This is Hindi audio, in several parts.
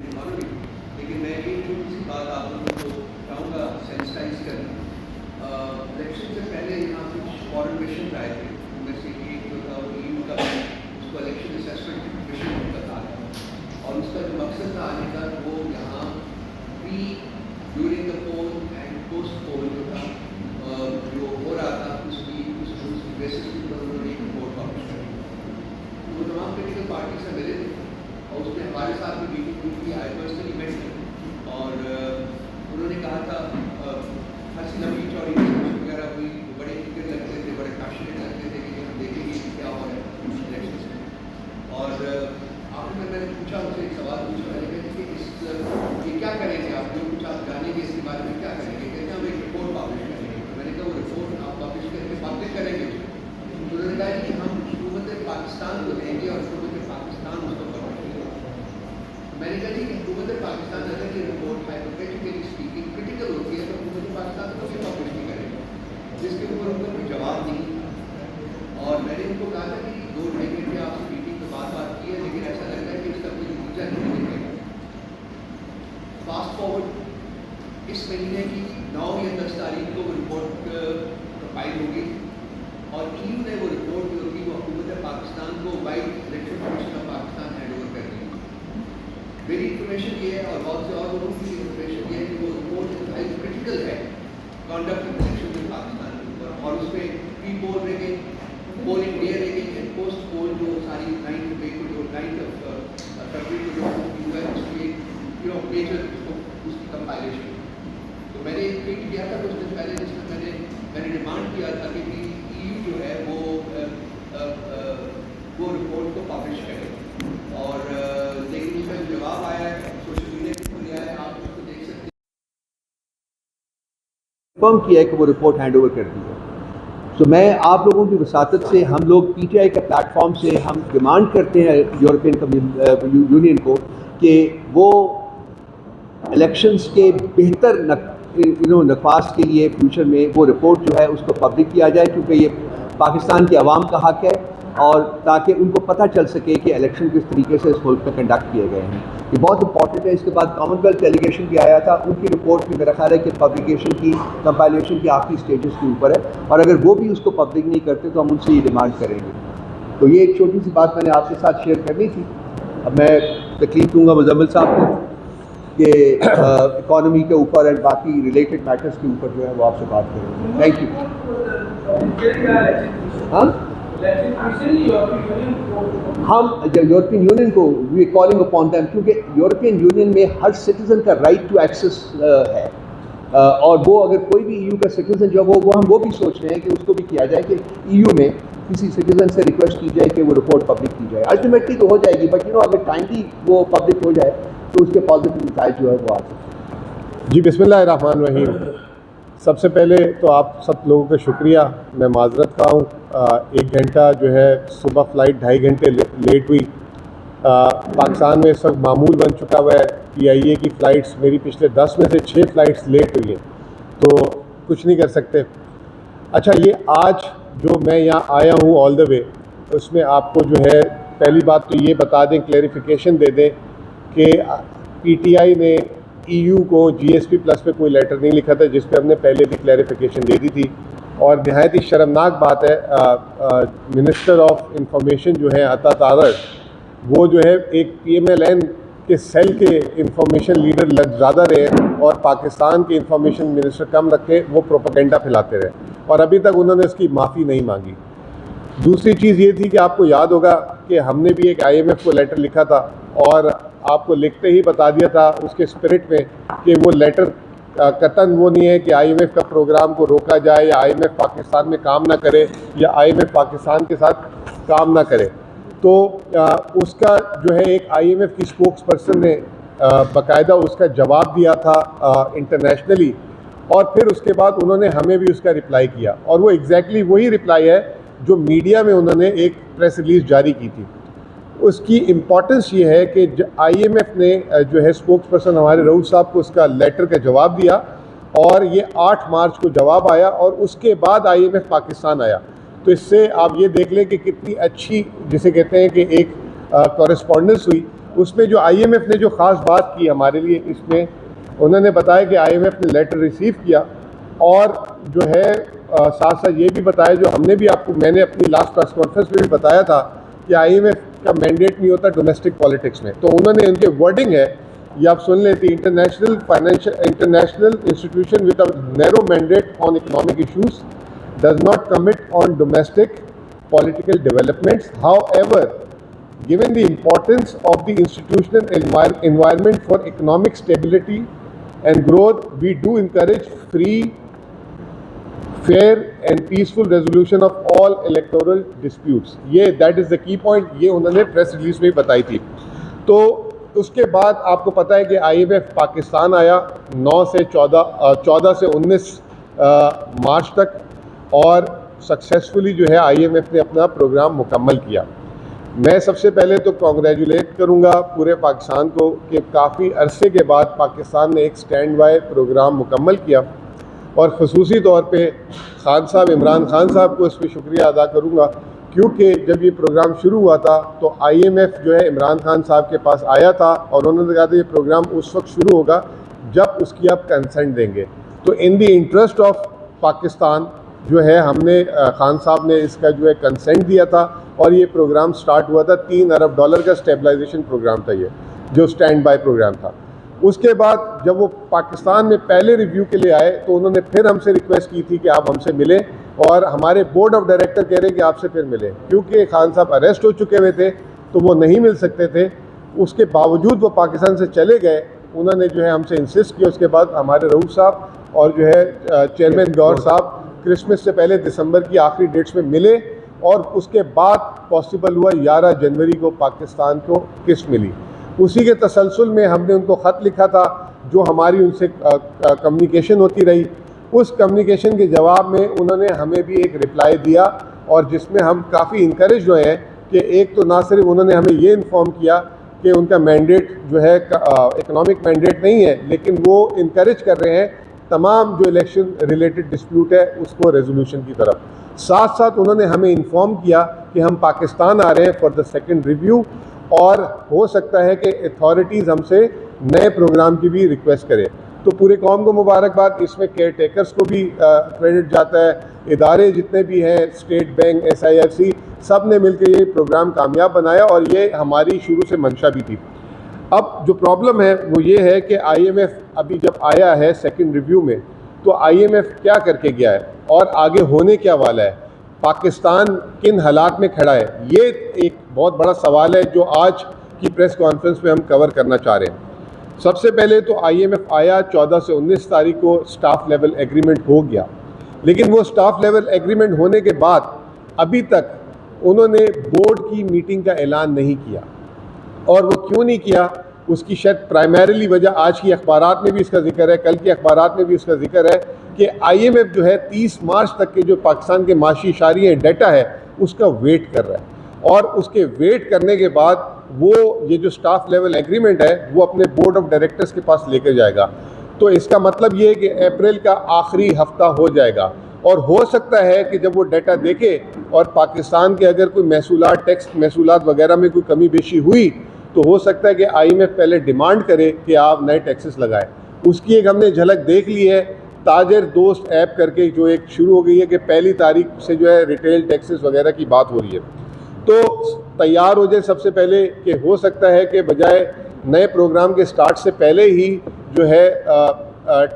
लेकिन मैं एक छोटी सी बात आप लोगों को चाहूँगा सेंसिटाइज करना। इलेक्शन से पहले यहाँ कुछ फॉरेन मिशन आए थे, उनमें से एक जो था वो EU का, उसको इलेक्शन असेसमेंट मिशन बता था, और उसका जो मकसद था आने का वो यहाँ pre, during the poll and post poll जो था जो हो रहा था उसकी बेसिस पर उन्होंने एक रिपोर्ट पब्लिश करी। वो तमाम पोलिटिकल पार्टी से मिले थे और उसमें हमारे साथ भी मीटिंग हुई थी, आई पर्सनली मेट, और उन्होंने कहा था हंसी लंबी चौड़ी डिस्कशन वगैरह हुई, बड़े फिक्र लगते थे, बड़े पैशनेट लगते थे कि हम देखेंगे कि क्या हो रहा है इलेक्शन में। और आखिर में मैंने पूछा, उनसे एक सवाल पूछा, मैंने कहा कि ये क्या करेंगे आप, जो कुछ आप जानेंगे इसके बारे में क्या करेंगे? कहते हैं हम एक रिपोर्ट पब्लिश करेंगे। तो मैंने कहा वो रिपोर्ट आप पब्लिश करके पब्लिक करेंगे उसको? तो उन्होंने कहा कि हम हुकूमत पाकिस्तान को देंगे और हुकूमत पाकिस्तान उसको पब्लिश करेगी। मैंने कहा जी कि हुकूमत पाकिस्तान अगर ये रिपोर्ट हाइपोथेटिकली स्पीकिंग क्रिटिकल होती है तो हुकूमत पाकिस्तान को ये पब्लिश नहीं करेगी, जिसके ऊपर उनको कोई जवाब नहीं था। और मैंने उनको कहा था कि 2-2.5 घंटे आपसे मीटिंग में बात की है, लेकिन ऐसा लगता है कि इसका कोई नतीजा नहीं निकलेगा। फास्ट फॉरवर्ड इस महीने की 9 या 10 तारीख को वो रिपोर्ट फाइल होगी और EU ने वो रिपोर्ट जो थी वो हुकूमत पाकिस्तान को wide election commission of Pakistan hand over कर दी। मेरी इन्फॉर्मेशन ये है और बहुत से और लोगों की इन्फॉर्मेशन ये है कि वो रिपोर्ट इंतहाई क्रिटिकल है कॉन्डक्ट ऑफ इलेक्शन में पाकिस्तान के ऊपर, और उसमें pre poll raging, polling day raging and post poll जो सारी 9th मई को जो 9th ऑफ फरवरी को जो हुआ है उसकी मेजर उसकी कंपाइलेशन। तो मैंने एक ट्वीट किया था कुछ दिन पहले जिसमें मैंने डिमांड किया था कि EU जो है वो रिपोर्ट को पब्लिश करे, और लेकिन उसका जो जवाब आया है सोशल मीडिया के थ्रू आया है, आप उसको देख सकते हैं, कंफर्म किया है कि वो रिपोर्ट हैंड ओवर कर दी है। तो मैं आप लोगों की वसातत से, हम लोग PTI के प्लेटफॉर्म से हम डिमांड करते हैं यूरोपियन यूनियन को कि वो इलेक्शंस के बेहतर नफाज के लिए फ्यूचर में वो रिपोर्ट जो है उसको पब्लिक किया जाए, क्योंकि ये पाकिस्तान के अवाम का हक है, और ताकि उनको पता चल सके कि इलेक्शन किस तरीके से इस मुल्क में कंडक्ट किए गए हैं। ये बहुत इंपॉर्टेंट है। इसके बाद कॉमनवेल्थ डेलीगेशन भी आया था, उनकी रिपोर्ट भी मेरा ख्याल है कि पब्लिकेशन की कंपाइलेशन की आखिरी स्टेजेस के ऊपर है, और अगर वो भी उसको पब्लिक नहीं करते तो हम उनसे ये डिमांड करेंगे। तो ये एक छोटी सी बात मैंने आपके साथ शेयर करनी थी। अब मैं तकलीफ दूँगा मुजम्मिल साहब को कि इकॉनमी के ऊपर एंड बाकी रिलेटेड मैटर्स के ऊपर जो है वो आपसे बात करेंगे। Thank you. हाँ, हम यूरोपियन यूनियन को वी कॉलिंग अपॉन देम, क्योंकि यूरोपियन यूनियन में हर सिटीजन का राइट टू एक्सेस है, और वो अगर कोई भी EU का सिटीजन जो हम वो भी सोच रहे हैं कि उसको भी किया जाए कि EU में किसी सिटीजन से रिक्वेस्ट की जाए कि वो रिपोर्ट पब्लिक की जाए। अल्टीमेटली तो हो जाएगी, बट अगर टाइमली वो पब्लिक हो जाए तो उसके पॉजिटिव नतीजे जो है वो आ सकते हैं। जी, बिस्मिल्लाहिर्रहमानिर्रहीम। सबसे पहले तो आप सब लोगों का शुक्रिया, मैं माजरत खा हूँ। 1 घंटा जो है सुबह फ़्लाइट 2.5 घंटे लेट हुई। पाकिस्तान में इस वक्त मामूल बन चुका हुआ है PIA की फ़्लाइट्स, मेरी पिछले 10 में से 6 फ़्लाइट्स लेट हुई हैं, तो कुछ नहीं कर सकते। अच्छा, ये आज जो मैं यहाँ आया हूँ ऑल द वे, उसमें आपको जो है पहली बात तो ये बता दें, क्लैरिफिकेशन दे दें कि PTI ने EU को GSP प्लस पे कोई लेटर नहीं लिखा था, जिस पे हमने पहले भी क्लैरिफिकेशन दे दी थी। और नहायत ही शर्मनाक बात है, मिनिस्टर ऑफ इंफॉर्मेशन जो है अता तारड़, वो जो है एक PMLN के सेल के इंफॉर्मेशन लीडर ज़्यादा रहे और पाकिस्तान के इंफॉर्मेशन मिनिस्टर कम रखे, वो प्रोपेगेंडा फैलाते रहे, और अभी तक उन्होंने इसकी माफ़ी नहीं मांगी। दूसरी चीज़ ये थी कि आपको याद होगा कि हमने भी एक IMF को लेटर लिखा था, और आपको लिखते ही बता दिया था उसके स्पिरिट में कि वो लेटर कतन वो नहीं है कि IMF का प्रोग्राम को रोका जाए, या IMF पाकिस्तान में काम ना करे, या IMF पाकिस्तान के साथ काम ना करे। तो उसका जो है एक IMF की स्पोक्स पर्सन ने बाकायदा उसका जवाब दिया था इंटरनेशनली, और फिर उसके बाद उन्होंने हमें भी उसका रिप्लाई किया, और वो एग्जैक्टली वही रिप्लाई है जो मीडिया में उन्होंने एक प्रेस रिलीज़ जारी की थी। उसकी इम्पॉर्टेंस ये है कि IMF ने जो है स्पोक्स पर्सन हमारे रऊफ साहब को उसका लेटर का जवाब दिया, और ये 8 मार्च को जवाब आया, और उसके बाद IMF पाकिस्तान आया। तो इससे आप ये देख लें कि कितनी अच्छी, जिसे कहते हैं कि एक कॉरेस्पॉन्डेंस हुई। उसमें जो IMF ने जो ख़ास बात की हमारे लिए, इसमें उन्होंने बताया कि IMF ने लेटर रिसीव किया और जो है साथ साथ ये भी बताया, जो मैंने अपनी लास्ट प्रेस कॉन्फ्रेंस में भी बताया था कि IMF का मैंडेट नहीं होता डोमेस्टिक पॉलिटिक्स में। तो उन्होंने उनके वर्डिंग है, ये आप सुन लेते, international institution with a narrow mandate on economic issues does not commit on domestic political developments. However, given the importance of the institutional environment for economic stability and growth, we do encourage free, fair and peaceful resolution of all electoral disputes. that is the key point, ये उन्होंने प्रेस रिलीज में बताई थी। तो उसके बाद आपको पता है कि IMF पाकिस्तान आया 14 से 19 मार्च तक, और सक्सेसफुली जो है IMF ने अपना प्रोग्राम मुकम्मल किया। मैं सबसे पहले तो कॉन्ग्रेचुलेट करूंगा पूरे पाकिस्तान को कि काफ़ी अरसे के बाद पाकिस्तान ने एक स्टैंड बाय प्रोग्राम मुकम्मल किया, और ख़ुसूसी तौर पे खान साहब, इमरान खान साहब को इस पर शुक्रिया अदा करूंगा, क्योंकि जब ये प्रोग्राम शुरू हुआ था तो IMF जो है इमरान खान साहब के पास आया था और उन्होंने कहा था ये प्रोग्राम उस वक्त शुरू होगा जब उसकी आप कंसेंट देंगे। तो in the interest of Pakistan जो है हमने खान साहब ने इसका जो है कंसेंट दिया था, और ये प्रोग्राम स्टार्ट हुआ था। $3 अरब का स्टेबलाइजेशन प्रोग्राम था, ये जो स्टैंड बाय प्रोग्राम था। उसके बाद जब वो पाकिस्तान में पहले रिव्यू के लिए आए तो उन्होंने फिर हमसे रिक्वेस्ट की थी कि आप हमसे मिलें, और हमारे बोर्ड ऑफ डायरेक्टर कह रहे हैं कि आपसे फिर मिलें, क्योंकि खान साहब अरेस्ट हो चुके हुए थे तो वो नहीं मिल सकते थे। उसके बावजूद वो पाकिस्तान से चले गए, उन्होंने जो है हमसे इंसिस्ट किया। उसके बाद हमारे रऊफ साहब और जो है चेयरमैन गौर साहब क्रिसमस से पहले दिसंबर की आखिरी डेट्स में मिले, और उसके बाद पॉसिबल हुआ 11 जनवरी को पाकिस्तान को किस्त मिली। उसी के तसलसल में हमने उनको ख़त लिखा था, जो हमारी उनसे कम्युनिकेशन होती रही। उस कम्युनिकेशन के जवाब में उन्होंने हमें भी एक रिप्लाई दिया, और जिसमें हम काफ़ी इंकरेज हुए हैं कि एक तो ना सिर्फ उन्होंने हमें ये इन्फॉर्म किया कि उनका मैंडेट जो है इकोनॉमिक मैंडेट नहीं है, लेकिन वो इंकरेज कर रहे हैं तमाम जो इलेक्शन रिलेटेड डिस्प्यूट है उसको रेजोल्यूशन की तरफ। साथ साथ उन्होंने हमें इन्फॉर्म किया कि हम पाकिस्तान आ रहे हैं फॉर द सेकंड रिव्यू, और हो सकता है कि अथॉरिटीज़ हमसे नए प्रोग्राम की भी रिक्वेस्ट करें। तो पूरे कौम को मुबारकबाद। इसमें केयर टेकर्स को भी क्रेडिट जाता है, इदारे जितने भी हैं, स्टेट बैंक, SIFC, सब ने मिलकर ये प्रोग्राम कामयाब बनाया, और ये हमारी शुरू से मंशा भी थी। अब जो प्रॉब्लम है वो ये है कि IMF अभी जब आया है सेकंड रिव्यू में, तो IMF क्या करके गया है और आगे होने क्या वाला है, पाकिस्तान किन हालात में खड़ा है, ये एक बहुत बड़ा सवाल है जो आज की प्रेस कॉन्फ्रेंस में हम कवर करना चाह रहे हैं। सबसे पहले तो IMF आया 14 से 19 तारीख को, स्टाफ लेवल एग्रीमेंट हो गया, लेकिन वो स्टाफ लेवल एग्रीमेंट होने के बाद अभी तक उन्होंने बोर्ड की मीटिंग का ऐलान नहीं किया। और वो क्यों नहीं किया, उसकी शायद प्राइमरीली वजह आज की अखबारात में भी इसका जिक्र है, कल की अखबारात में भी इसका जिक्र है कि IMF जो है 30 मार्च तक के जो पाकिस्तान के माशी इशारिये डाटा है उसका वेट कर रहा है, और उसके वेट करने के बाद वो ये जो स्टाफ लेवल एग्रीमेंट है वो अपने बोर्ड ऑफ डायरेक्टर्स के पास लेकर जाएगा। तो इसका मतलब ये है कि अप्रैल का आखिरी हफ्ता हो जाएगा, और हो सकता है कि जब वो डाटा देखे और पाकिस्तान के अगर कोई महसूलात, टैक्स महसूलात वगैरह में कोई कमी बेशी हुई, तो हो सकता है कि IMF पहले डिमांड करे कि आप नए टैक्सेस लगाएं। उसकी एक हमने झलक देख ली है, ताजर दोस्त ऐप करके जो एक शुरू हो गई है कि 1 तारीख से जो है रिटेल टैक्सेस वगैरह की बात हो रही है। तो तैयार हो जाए सबसे पहले, कि हो सकता है कि बजाय नए प्रोग्राम के स्टार्ट से पहले ही जो है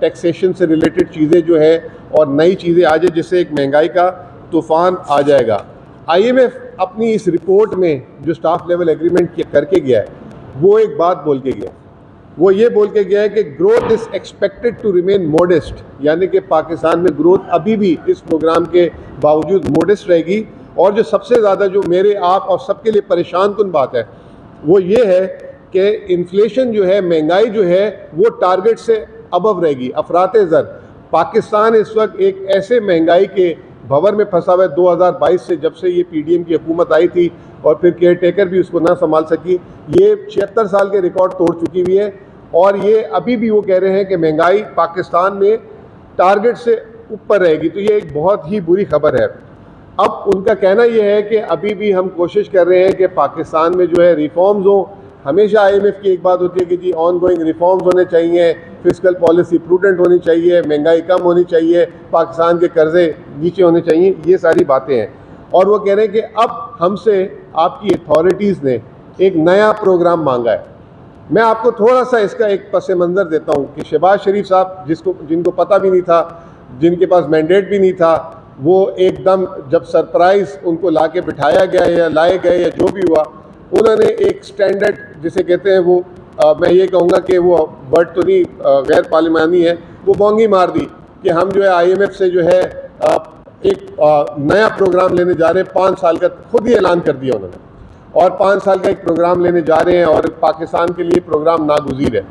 टैक्सेशन से रिलेटेड चीज़ें जो है और नई चीज़ें आ जाए, जिससे एक महंगाई का तूफ़ान आ जाएगा। IMF अपनी इस रिपोर्ट में जो स्टाफ लेवल एग्रीमेंट करके गया है, वो एक बात बोल के गया, वो ये बोल के गया है कि growth is expected to remain modest, यानी कि पाकिस्तान में ग्रोथ अभी भी इस प्रोग्राम के बावजूद मॉडेस्ट रहेगी। और जो सबसे ज़्यादा जो मेरे आप और सबके लिए परेशान कुन बात है वो ये है कि इन्फ्लेशन जो है, महंगाई जो है, वो टारगेट से अबव रहेगी। अफराते ज़र पाकिस्तान इस वक्त एक ऐसे महंगाई के भंवर में फंसा हुआ है 2022 से, जब से ये PDM की हुकूमत आई थी और फिर केयर टेकर भी उसको ना संभाल सकी। ये 76 साल के रिकॉर्ड तोड़ चुकी हुई है, और ये अभी भी वो कह रहे हैं कि महंगाई पाकिस्तान में टारगेट से ऊपर रहेगी। तो ये एक बहुत ही बुरी खबर है। अब उनका कहना यह है कि अभी भी हम कोशिश कर रहे हैं कि पाकिस्तान में जो है रिफॉर्म्स हों, हमेशा IMF की एक बात होती है कि जी ऑन गोइंग रिफॉर्म्स होने चाहिए, फिजिकल पॉलिसी प्रूडेंट होनी चाहिए, महंगाई कम होनी चाहिए, पाकिस्तान के कर्जे नीचे होने चाहिए, ये सारी बातें हैं। और वो कह रहे हैं कि अब हमसे आपकी अथॉरिटीज़ ने एक नया प्रोग्राम मांगा है। मैं आपको थोड़ा सा इसका एक पस मंज़र देता हूँ कि शहबाज शरीफ साहब, जिनको पता भी नहीं था, जिनके पास मैंडेट भी नहीं था, वो एकदम जब सरप्राइज़ उनको ला के बिठाया गया या लाए गए या जो भी हुआ, उन्होंने एक स्टैंडर्ड जिसे कहते हैं वो मैं ये कहूँगा कि वो वर्ड तो नहीं गैर पार्लिमानी है, वो बोंगी मार दी कि हम जो है IMF से जो है एक नया प्रोग्राम लेने जा रहे हैं। 5 साल का खुद ही ऐलान कर दिया उन्होंने, और 5 साल का एक प्रोग्राम लेने जा रहे हैं और पाकिस्तान के लिए प्रोग्राम नागुज़ीर है।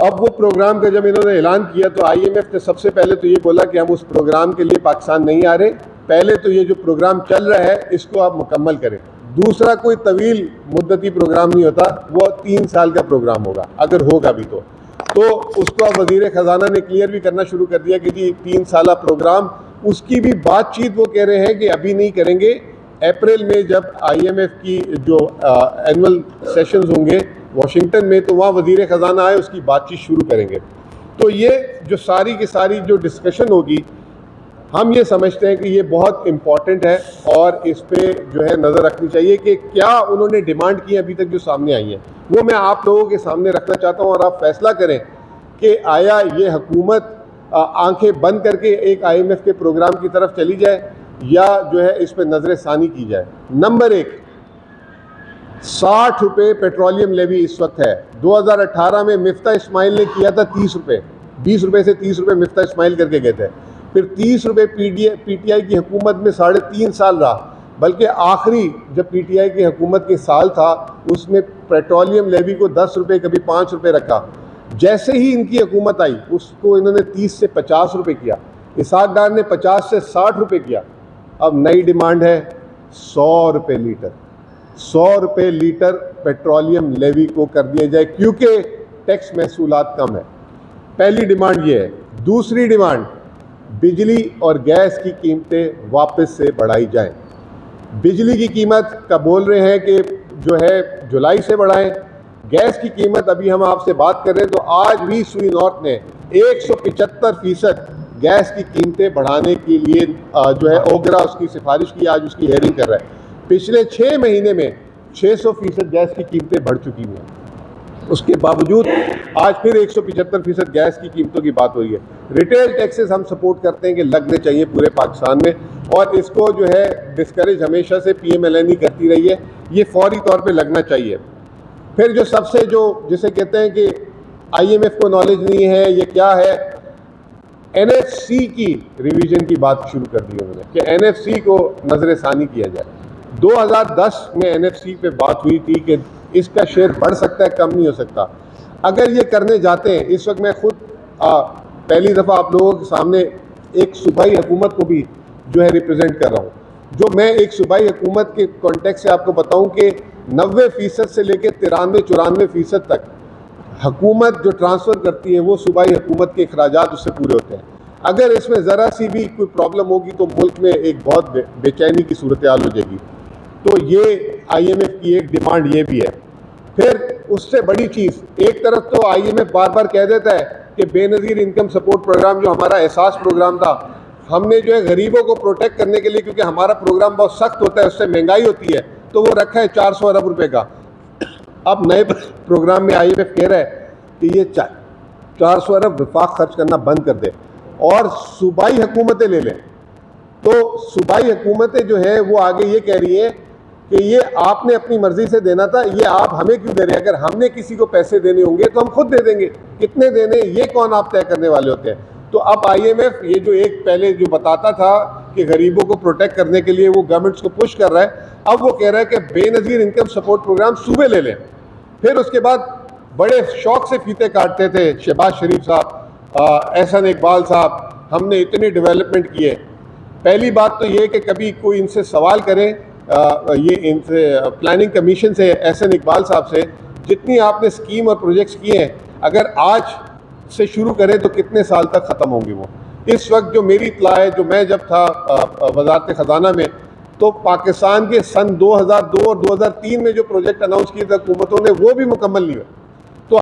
अब वो प्रोग्राम का जब इन्होंने ऐलान किया तो IMF ने सबसे पहले तो ये बोला कि हम उस प्रोग्राम के लिए पाकिस्तान नहीं आ रहे, पहले तो ये जो प्रोग्राम चल रहा है इसको आप मुकम्मल करें। दूसरा, कोई तवील मुद्दती प्रोग्राम नहीं होता, वो 3 साल का प्रोग्राम होगा, अगर होगा भी तो उसको अब वज़ीर ख़जाना ने क्लियर भी करना शुरू कर दिया कि जी 3 साल प्रोग्राम, उसकी भी बातचीत वो कह रहे हैं कि अभी नहीं करेंगे, अप्रैल में जब IMF की जो एनुअल सेशंस होंगे वाशिंगटन में, तो वहाँ वज़ीर ख़जाना आए उसकी बातचीत शुरू करेंगे। तो ये जो सारी की सारी जो डिस्कशन होगी, हम ये समझते हैं कि ये बहुत इम्पॉर्टेंट है और इस पे जो है नज़र रखनी चाहिए कि क्या उन्होंने डिमांड की अभी तक जो सामने आई है, वो मैं आप लोगों के सामने रखना चाहता हूँ और आप फैसला करें कि आया ये हुकूमत आंखें बंद करके एक IMF के प्रोग्राम की तरफ चली जाए या जो है इस पर नज़र सानी की जाए। नंबर 1, 60 रुपये पेट्रोलियम लेवी इस वक्त है। 2018 में मिफ्ता इस्माइल ने किया था 30 रुपये, 20 रुपये से 30 रुपये मिफ्ता इस्माइल करके गए थे। फिर 30 रुपये PTI की हुकूमत में 3.5 साल रहा, बल्कि आखिरी जब PTI की हुकूमत के साल था उसमें पेट्रोलियम लेवी को 10 रुपये, कभी 5 रुपये रखा। जैसे ही इनकी हुकूमत आई उसको इन्होंने 30 से 50 रुपये किया, इसहाक डार ने 50 से 60 रुपये किया। अब नई डिमांड है 100 रुपये लीटर, 100 रुपये लीटर पेट्रोलियम लेवी को कर दिया जाए, क्योंकि टैक्स महसूलात कम है। पहली डिमांड ये है। दूसरी डिमांड, बिजली और गैस की कीमतें वापस से बढ़ाई जाएं। बिजली की कीमत का बोल रहे हैं कि जो है जुलाई से बढ़ाएं। गैस की कीमत, अभी हम आपसे बात कर रहे हैं तो आज भी सुई नॉर्थ ने 175% गैस की कीमतें बढ़ाने के लिए जो है ओगरा उसकी सिफारिश की, आज उसकी हेयरिंग कर रहा है। पिछले 6 महीने में 600% गैस की कीमतें बढ़ चुकी हैं। उसके बावजूद आज फिर 175% गैस की कीमतों की बात हो रही है। रिटेल टैक्सेस हम सपोर्ट करते हैं कि लगने चाहिए पूरे पाकिस्तान में, और इसको जो है डिस्करेज हमेशा से PMLN करती रही है, ये फौरी तौर पे लगना चाहिए। फिर जो सबसे जो जिसे कहते हैं कि IMF को नॉलेज नहीं है, ये क्या है, NFC की रिवीजन की बात शुरू कर दी उन्होंने कि NFC को नजर सानी किया जाए। 2010 में NFC पे बात हुई थी कि इसका शेयर बढ़ सकता है, कम नहीं हो सकता। अगर ये करने जाते हैं, इस वक्त मैं खुद पहली दफ़ा आप लोगों के सामने एक सूबाई हुकूमत को भी जो है रिप्रेजेंट कर रहा हूँ, जो मैं एक सूबाई हुकूमत के कॉन्टेक्स्ट से आपको बताऊँ कि 90% से लेकर 93-94% तक हुकूमत जो ट्रांसफ़र करती है वो सूबाई हुकूमत के अखराजात उससे पूरे होते हैं। अगर इसमें ज़रा सी भी कोई प्रॉब्लम होगी तो मुल्क में एक बहुत बेचैनी की सूरत हाल हो जाएगी। तो ये IMF की एक डिमांड ये भी है। फिर उससे बड़ी चीज़, एक तरफ तो IMF बार बार कह देता है कि बेनज़ीर इनकम सपोर्ट प्रोग्राम जो हमारा एहसास प्रोग्राम था, हमने जो है गरीबों को प्रोटेक्ट करने के लिए, क्योंकि हमारा प्रोग्राम बहुत सख्त होता है, उससे महंगाई होती है, तो वो रखा है 400 अरब रुपये का। अब नए प्रोग्राम में IMF कह रहा है कि ये 400 अरब विफाक खर्च करना बंद कर दे और सूबाई हुकूमतें ले लें। तो सूबाई हुकूमतें जो है वो आगे ये कह रही हैं कि ये आपने अपनी मर्जी से देना था, ये आप हमें क्यों दे रहे हैं? अगर हमने किसी को पैसे देने होंगे तो हम खुद दे देंगे, कितने देने ये कौन आप तय करने वाले होते हैं? तो अब IMF ये जो एक पहले जो बताता था कि गरीबों को प्रोटेक्ट करने के लिए वो गवर्नमेंट्स को पुश कर रहा है, अब वो कह रहा है कि बेनज़ीर इनकम सपोर्ट प्रोग्राम सूबे ले लें। फिर उसके बाद बड़े शौक से फीते काटते थे शहबाज शरीफ साहब, एहसन इकबाल साहब, हमने इतने डेवलपमेंट किए। पहली बात तो ये कि कभी कोई इनसे सवाल करे, ये इनसे प्लानिंग कमीशन से, एहसन इकबाल साहब से, जितनी आपने स्कीम और प्रोजेक्ट्स किए हैं, अगर आज से शुरू करें तो कितने साल तक ख़त्म होंगे वो? इस वक्त जो मेरी इत्तला है, जो मैं जब था वज़ारत ख़जाना में, तो पाकिस्तान के सन 2002 और 2003 में जो प्रोजेक्ट अनाउंस किए थे हुकूमतों ने, वो भी मुकम्मल नहीं हुए।